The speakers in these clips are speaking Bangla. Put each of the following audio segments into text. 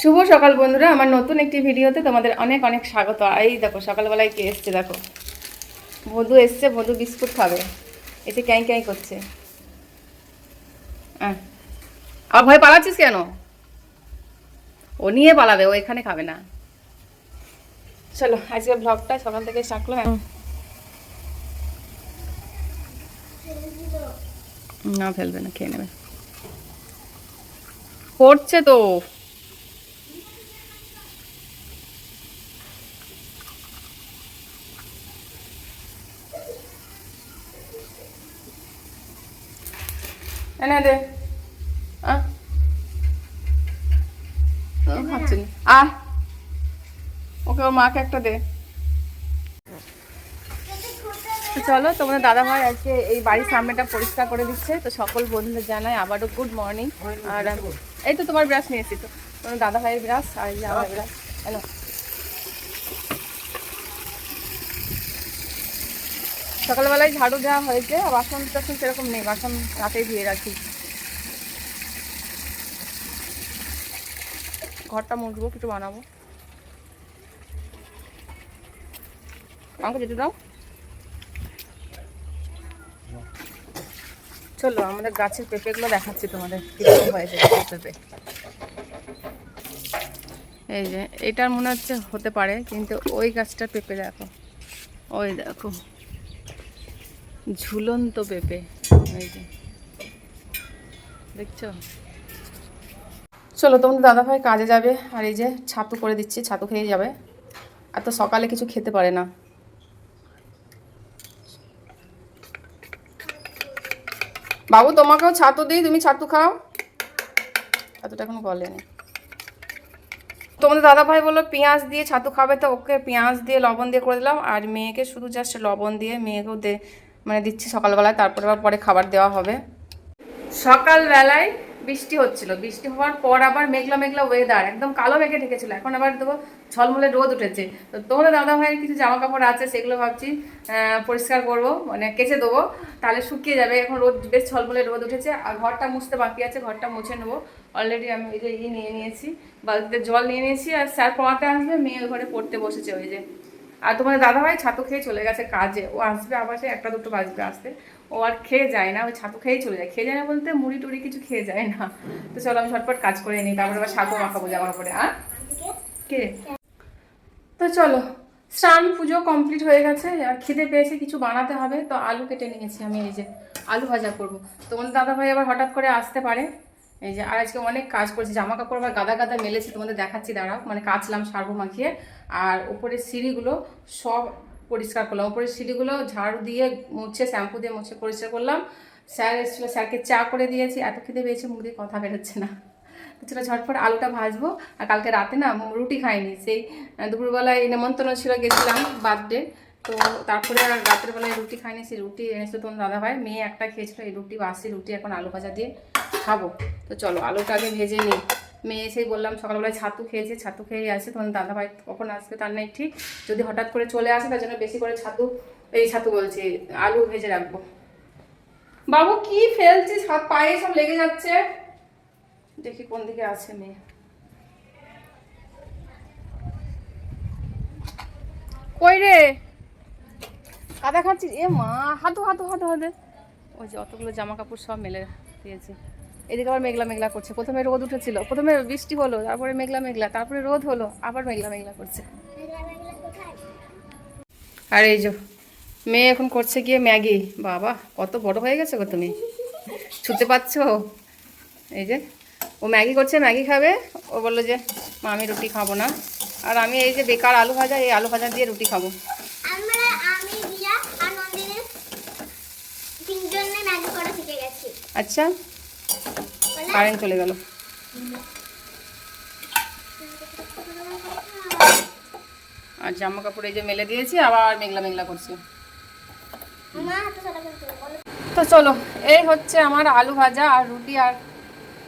শুভ সকাল বন্ধুরা, আমার নতুন একটি ভিডিওতে তোমাদের অনেক অনেক স্বাগত। এই দেখো সকালবেলায় কে এসছে, দেখো ভদু এসছে। ভদু বিস্কুট খাবে, এসে ক্যাঁ ক্যাঁ করছে। আর ভয় পালাচ্ছিস কেন? ও নিয়ে পালাবে, ও এখানে খাবে না। চলো আজকে ব্লগটা সকাল থেকে স্টার্ট করলাম। না ফেলবে না, খেয়ে নেবে। পড়ছে তো। এনে দে। খাচ্ছে না। ওকে ওর মাকে একটা দে। তো চলো, তোমাদের দাদা ভাই আজকে এই বাড়ির সামনেটা পরিষ্কার করে দিচ্ছে। তো সকল বন্ধুদের জানাই আবারও গুড মর্নিং। আর এই তো তোমার ব্রাশ নিয়ে এসেছি, তো তোমার দাদা ভাইয়ের ব্রাশ আর এই যে আমার ব্রাশ। হ্যালো, সকালবেলায় ঝাড়ু দেওয়া হয়েছে, বাসন টাসন সেরকম নেই, বাসন রাতেই দিয়ে রাখি। ঘরটা মুছবো, কিছু বানাবো। আমাকে যেতে দাও। চলো আমাদের গাছের পেঁপেগুলো দেখাচ্ছি তোমাদের, কিছু হয়েছে পেঁপে। এই যে এটার মনে হচ্ছে হতে পারে, কিন্তু ওই গাছটা পেঁপে দেখো, ওই দেখো ঝুলন্ত পেঁপে। এই যে দেখছো। চলো, তোমাদের দাদাভাই কাজে যাবে, আর এই যে ছাতু করে দিচ্ছি, ছাতু খেয়ে যাবে। আর তো সকালে কিছু খেতে পারে না। বাবু তোমাকেও ছাতু দিই, তুমি ছাতু খাও। ছাতুটা এখনো গলেনি। তোমাদের দাদাভাই বললো পেঁয়াজ দিয়ে ছাতু খাবে, তো ওকে পেঁয়াজ দিয়ে লবণ দিয়ে করে দিলাম। আর মেয়েকে শুধু জাস্ট লবণ দিয়ে মেয়েকেও মানে দিচ্ছি সকালবেলায়, তারপরে আবার পরে খাবার দেওয়া হবে। সকালবেলায় বৃষ্টি হচ্ছিল, বৃষ্টি হওয়ার পর আবার মেঘলা মেঘলা ওয়েদার, একদম কালো মেঘে ঢেকেছিল। এখন আবার দেবো ঝলমলে রোদ উঠেছে। তো তোমাদের দাদা ভাইয়ের কিছু জামা কাপড় আছে, সেগুলো ভাবছি পরিষ্কার করব, মানে কেচে দেবো, তাহলে শুকিয়ে যাবে। এখন রোদ, বেশ ঝলমলে রোদ উঠেছে। আর ঘরটা মুছতে বাকি আছে, ঘরটা মুছে নেবো। অলরেডি আমি এই যে নিয়ে নিয়েছি, বালতিতে জল নিয়ে নিয়েছি। আর স্যার পড়াতে আসবে, মেয়ে ওই ঘরে পড়তে বসেছে ওই যে। আর তোমাদের দাদাভাই ছাতু খেয়ে চলে গেছে কাজে, ও আসবে আবার, সে একটা দুটো বাজবে আসতে। ও আর খেয়ে যায় না, ওই ছাতু খেয়েই চলে যায়। খেয়ে যায় না বলতে মুড়ি টুড়ি কিছু খেয়ে যায় না। তো চলো আমি ঝটপট কাজ করে নিই, তারপরে আবার ছাতু মাখাবো জামার পরে। আর কে তো চলো, স্নান পুজো কমপ্লিট হয়ে গেছে। আর খিদে পেয়েছে, কিছু বানাতে হবে। তো আলু কেটে নিয়েছি আমি, এই যে আলু ভাজা করবো। তোমাদের দাদাভাই আবার হঠাৎ করে আসতে পারে। এই যে আর আজকে অনেক কাজ করেছি, জামা কাপড় আবার গাদা গাদা মেলেছি, তোমাদের দেখাচ্ছি দাঁড়াও। মানে কাচলাম সার্বো মাখিয়ে। আর উপরের সিঁড়িগুলো সব পরিষ্কার করলাম, উপরের সিঁড়িগুলো ঝাড়ু দিয়ে মুছে, শ্যাম্পু দিয়ে মুছে পরিষ্কার করলাম। স্যার এসেছিলো, স্যারকে চা করে দিয়েছি। এত খিদে পেয়েছে, মুখ দিয়ে কথা বেরোচ্ছে না। চলো ঝটফট আলুটা ভাজবো। আর কালকে রাতে না রুটি খাইনি, সেই দুপুরবেলায় নেমন্তন্ন ছিল, গেছিলাম বার্থডে। তো তারপরে আর রাতের বেলায় রুটি খাইনি, সেই রুটি এনেছিল তোমার দাদাভাই, মেয়ে একটা খেয়েছিল। এই রুটি, বাসি রুটি এখন আলু ভাজা দিয়ে খাবো। তো চলো আলুটা আগে ভেজে নিই। মেয়ে এসেই বললাম সকালবেলায় ছাতু খেয়েছে, ছাতু খেয়ে আসে। তোমার দাদাভাই কখন আসবে তার নেই ঠিক, যদি হঠাৎ করে চলে আসে তার জন্য বেশি করে ছাতু বলছি, আলু ভেজে রাখবো। বাবু কি ফেলছিস, হাত পায়ে সব লেগে যাচ্ছে। দেখি কোন দিকে আছে মেয়ে। কই রে, কাদা খাচ্ছিস? এ মা, হাতু হাতু হাতু হাতে। ওই যে অতগুলো জামা কাপড় সব মেলে দিয়েছি। এদিকে আবার মেঘলা মেঘলা করছে। প্রথমে রোদ উঠেছিল, প্রথমে বৃষ্টি হলো, তারপরে মেঘলা মেঘলা, তারপরে রোদ হলো, আবার মেঘলা মেঘলা করছে। আর এই যে মেয়ে এখন করছে গিয়ে ম্যাগি। বাবা কত বড় হয়ে গেছে গো তুমি, ছুতে পারছো? এই যে ও ম্যাগি করছে, ম্যাগি খাবে। ও বললো যে মা আমি রুটি খাবো না। আর আমি এই যে বেকার আলু ভাজা, এই আলু ভাজা দিয়ে রুটি খাবো। আচ্ছা, কারেন্ট চলে গেল। আর জামা কাপড় এই যে মেলে দিয়েছি, আবার মেঘলা মেঘলা করছে। তো চলো, এই হচ্ছে আমার আলু ভাজা আর রুটি, আর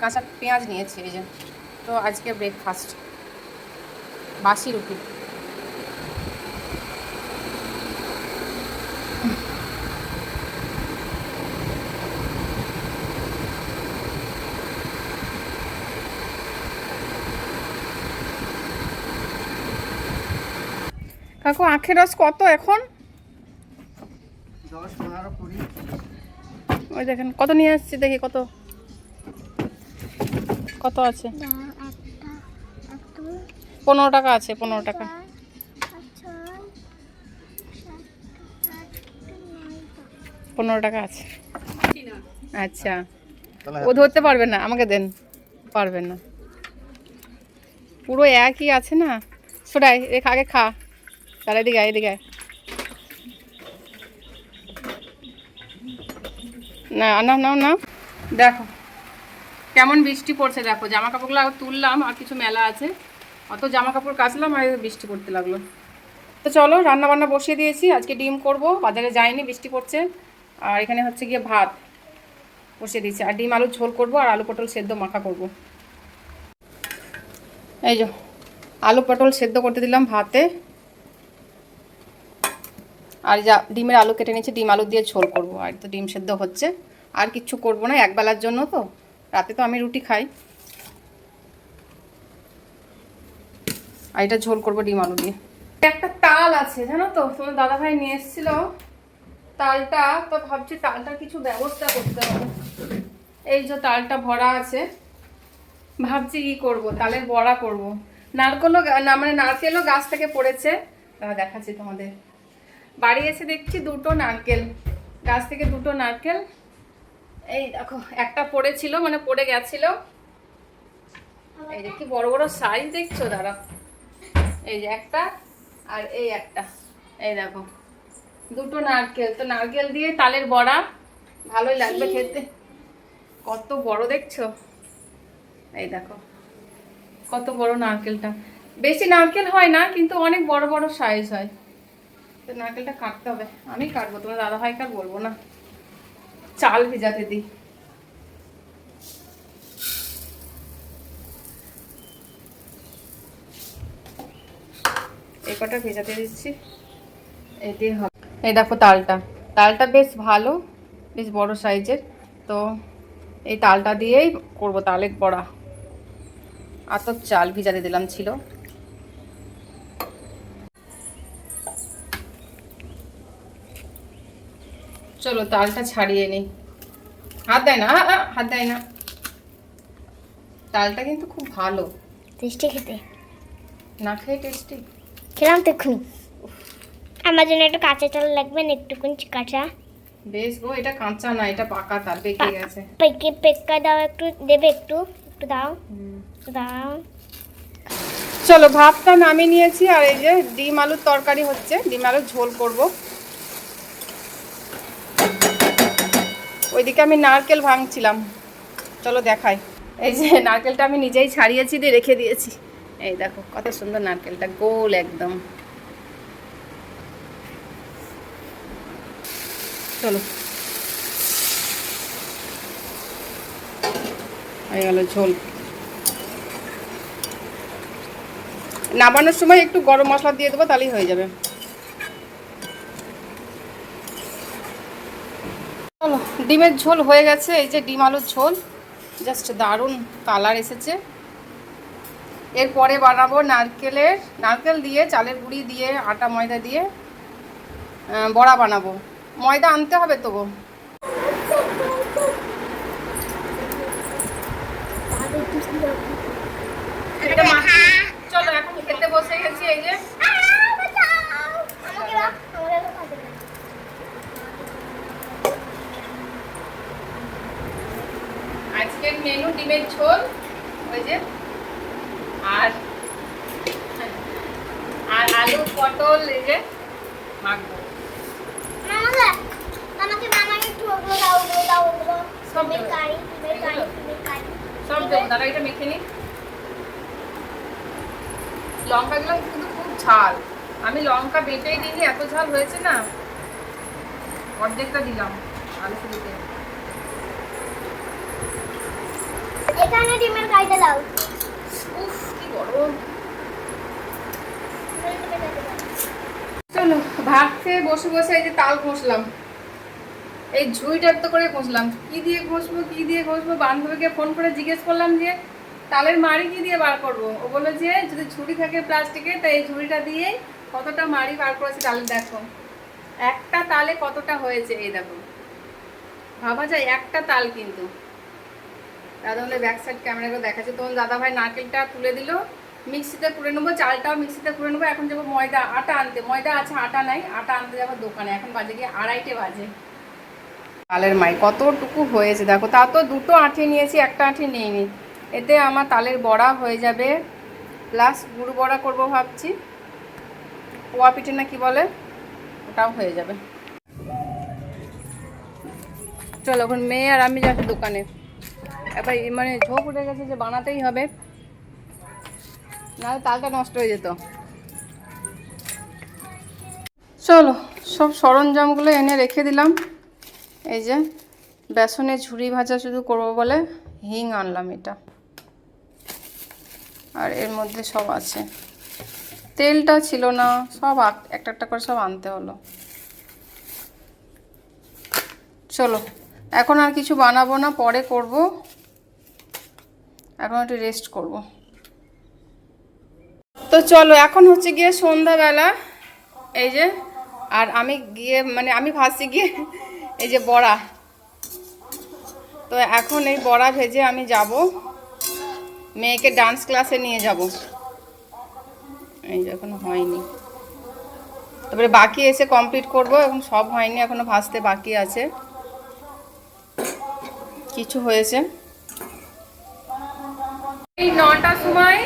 কাঁচা পেঁয়াজ নিয়েছি এই যে। তো আজকে ব্রেকফাস্ট বাসি রুটি। কাকু আখের রস কত এখন? 10, 15, 20। ওই দেখেন কত নিয়ে আসছি, দেখি কত কত আছে। 15 টাকা আছে, 15 টাকা। 15 টাকা আছে। আচ্ছা, ও ধরতে পারবে না, আমাকে দেন। পারবেন না, পুরো একই আছে না। সরাই আগে খা, তার এদিকে এদিকে। না না না না, দেখো কেমন বৃষ্টি পড়ছে। দেখো জামা কাপড়গুলো তুললাম, আর কিছু মেলা আছে, অত জামা কাপড় কাচলাম আর বৃষ্টি পড়তে লাগলো। তো চলো রান্না বান্না বসিয়ে দিয়েছি, আজকে ডিম করব, বাজারে যাইনি বৃষ্টি পড়ছে। আর এখানে হচ্ছে গিয়ে ভাত বসিয়ে দিয়েছি, আর ডিম আলুর ঝোল করব, আর আলু পটল সেদ্ধ মাখা করব। এই যে আলু পটল সেদ্ধ করতে দিলাম ভাতে, আর যা ডিমের আলু কেটে নিয়েছি, ডিম আলু দিয়ে ঝোল করব। আর তো ডিম সেদ্ধ হচ্ছে, আর কিচ্ছু করব না, একবেলার জন্য তো, রাতে তো আমি রুটি খাই। আর এটা ঝোল করবো ডিম আলু দিয়ে। একটা তাল আছে জানো তো, তোমার দাদাভাই নিয়ে এসেছিল তালটা, তো ভাবছি তালটার কিছু ব্যবস্থা করতে হবে। এই যে তালটা ভরা আছে, ভাবছি কি করব, তালের বড়া করব। নারকেলও না, মানে নারকেলও গাছ থেকে পড়েছে, দেখাচ্ছি তোমাদের। বাড়ি এসে দেখছি দুটো নারকেল, গাছ থেকে দুটো নারকেল। এই দেখো একটা পড়েছিল, মানে পড়ে গেছিল। এই যে কি বড় বড় সাইজ দেখছো, দাঁড়া। এই যে একটা, আর এই একটা, এই দেখো দুটো নারকেল। তো নারকেল দিয়ে তালের বড়া ভালোই লাগবে খেতে। কত বড় দেখছো, এই দেখো কত বড় নারকেলটা। বেশি নারকেল হয় না, কিন্তু অনেক বড় বড় সাইজ হয়। তো নারকেলটা কাটতে হবে, আমি কাটবো, তোমার দাদা ভাইকে আর বলবো না। চাল ভিজাতে দিই। এই কটা ভেজাতে দিচ্ছি, এটি হবে। এই দেখো তালটা, তালটা বেশ ভালো, বেশ বড় সাইজের। তো এই তালটা দিয়েই করব তালের বড়া। আর তো চাল ভিজাতে দিলাম ছিল। চলো তালটা ছাড়িয়ে নিই। হাত দেয় না, হাত দেয় না। তালটা কিন্তু খুব ভালো, টেস্টি খেতে। না খেয়ে টেস্টি। খেলাম তো এক্ষুনি। আমার জন্য একটু কাঁচা চাল লাগবে না, একটুকুন কাঁচা। বেশ গো, এটা কাঁচা না, এটা পাকা তাল, পেকে গেছে। পেক্কা দাও, একটু দেবে, একটু একটু দাও, দাও। চলো ভাতটা নামিয়ে নিয়েছি, আর এই যে ডিম আলুর তরকারি হচ্ছে, ডিম আলুর ঝোল করব। ওইদিকে আমি নারকেল ভাঙছিলাম, চলো দেখাই। এই যে নারকেলটা আমি নিজেই ছাড়িয়েছি, দিয়ে রেখে দিয়েছি। এই দেখো কত সুন্দর নারকেলটা, গোল একদম। চলো হয়ে গেল ঝোল। নামানোর সময় একটু গরম মশলা দিয়ে দেবো, তাহলেই হয়ে যাবে। চলো ডিমের ঝোল হয়ে গেছে, এই যে ডিম আলুর ঝোল, জাস্ট দারুণ কালার এসেছে। এরপরে বানাবো নারকেল দিয়ে, চালের গুঁড়ি দিয়ে, আটা ময়দা দিয়ে বড়া বানাবো। ময়দা আনতে হবে তো গো। চলো এখন খেতে বসে গেছি। এই যে আজকের মেনু ডিমের ঝোল, ওই যে আর আর আলু পটল এই যে মাখবো। সব দেবো, দাদা এটা মেখে নি। লঙ্কাগুলো কিন্তু খুব ঝাল, আমি লঙ্কা বেটেই দিইনি, এত ঝাল হয়েছে না, অর্ধেকটা দিলাম আলু ফুলতে। এখানে ডিমের গাইটা দাও। উফ কি গরম। চলো ভাত খেয়ে বসে বসে এই যে তাল ঘষলাম, এই ঝুড়িটা তো করে ঘষলাম। কি দিয়ে ঘষবো বান্ধবীকে ফোন করে জিজ্ঞেস করলাম যে তালের মাড়ি কি দিয়ে বার করবো? ও বললো যে যদি ঝুড়ি থাকে প্লাস্টিকের, তাই এই ঝুড়িটা দিয়ে কতটা মাড়ি বার করেছে তালের। দেখো একটা তালে কতটা হয়েছে, এই দেখো, ভাবা যায় একটা তাল কিন্তু। দাদা আমাদের ব্যাক সাইড ক্যামেরা করে দেখাচ্ছে। তোমার দাদা ভাই নারকেলটা তুলে দিল, মিক্সিতে পুড়ে নেবো, চালটাও মিক্সিতে পুড়ে নেবো। এখন যাবো ময়দা আটা আনতে, ময়দা আছে আটা নাই, আটা আনতে যাবো দোকানে। এখন বাজে গিয়ে 2:30 বাজে। তালের মাই কতটুকু হয়েছে দেখো, তা তো দুটো আঁঠি নিয়েছি, একটা আঁঠি নিইনি। এতে আমার তালের বড়া হয়ে যাবে, প্লাস গুড় বড়া করবো ভাবছি, পোয়া পিঠে না কি বলে, ওটাও হয়ে যাবে। চলো এখন মেয়ে আর আমি যাচ্ছি দোকানে। এবার মানে ঝোঁক উঠে গেছে যে বানাতেই হবে, নাহলে তালটা নষ্ট হয়ে যেত। চলো সব সরঞ্জামগুলো এনে রেখে দিলাম। এই যে বেসনের ঝুড়ি ভাজা শুধু করবো বলে হিং আনলাম এটা, আর এর মধ্যে সব আছে। তেলটা ছিল না, সব একটা একটা করে সব আনতে হলো। চলো এখন আর কিছু বানাবো না, পরে করব, এখন একটু রেস্ট করব। তো চলো এখন হচ্ছে গিয়ে সন্ধ্যাবেলা, এই যে, আর আমি গিয়ে মানে আমি ভাজছি গিয়ে এই যে বড়া। তো এখন এই বড়া ভেজে আমি যাব, মেয়েকে ডান্স ক্লাসে নিয়ে যাব। এই যে এখনো হয়নি, তারপরে বাকি এসে কমপ্লিট করব, এখন সব হয়নি, এখনো ভাজতে বাকি আছে, কিছু হয়েছে। এই 9টার সময়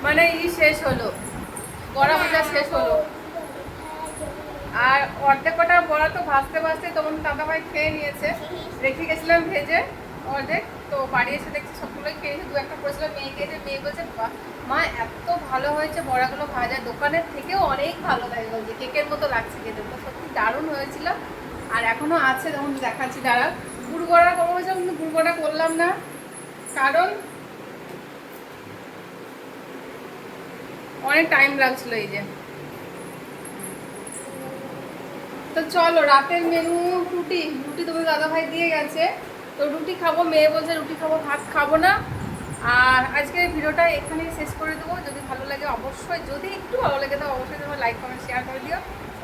মানে শেষ হলো, বড়া ভাজা শেষ হলো। আর অর্ধেক কটা বড়া তো ভাজতে ভাজতে তখন দাদাভাই খেয়ে নিয়েছে, রেখে গেছিলাম ভেজে অর্ধেক, তো বাড়ি এসে দেখছি সবগুলোই খেয়েছে, 2-1টা করেছিলাম মেয়ে খেয়েছে। মেয়ে বলছে মা এত ভালো হয়েছে বড়াগুলো ভাজা, দোকানের থেকেও অনেক ভালো লাগে, বলছে কেকের মতো লাগছে খেতে। তো সত্যি দারুণ হয়েছিল, আর এখনো আছে, তখন দেখাচ্ছি দাঁড়া। গুড় বড়া করবো বলছিলাম, কিন্তু গুড় বড়া করলাম না, কারণ অনেক টাইম লাগছিল। এই যে, তো চলো রাতের মেনু রুটি। রুটি তোমার দাদাভাই দিয়ে গেছে, তো রুটি খাবো, মেয়ে বলছে রুটি খাবো, ভাত খাবো না। আর আজকের ভিডিওটা এখানেই শেষ করে দেবো। যদি ভালো লাগে অবশ্যই, যদি একটু ভালো লাগে তো অবশ্যই তোমরা লাইক কমেন্ট শেয়ার করে দিও।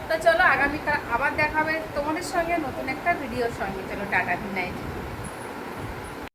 তো চলো আগামীকাল আবার দেখা হবে তোমাদের সঙ্গে নতুন একটা ভিডিওর সঙ্গে। চলো টাটা, গুড নাইট।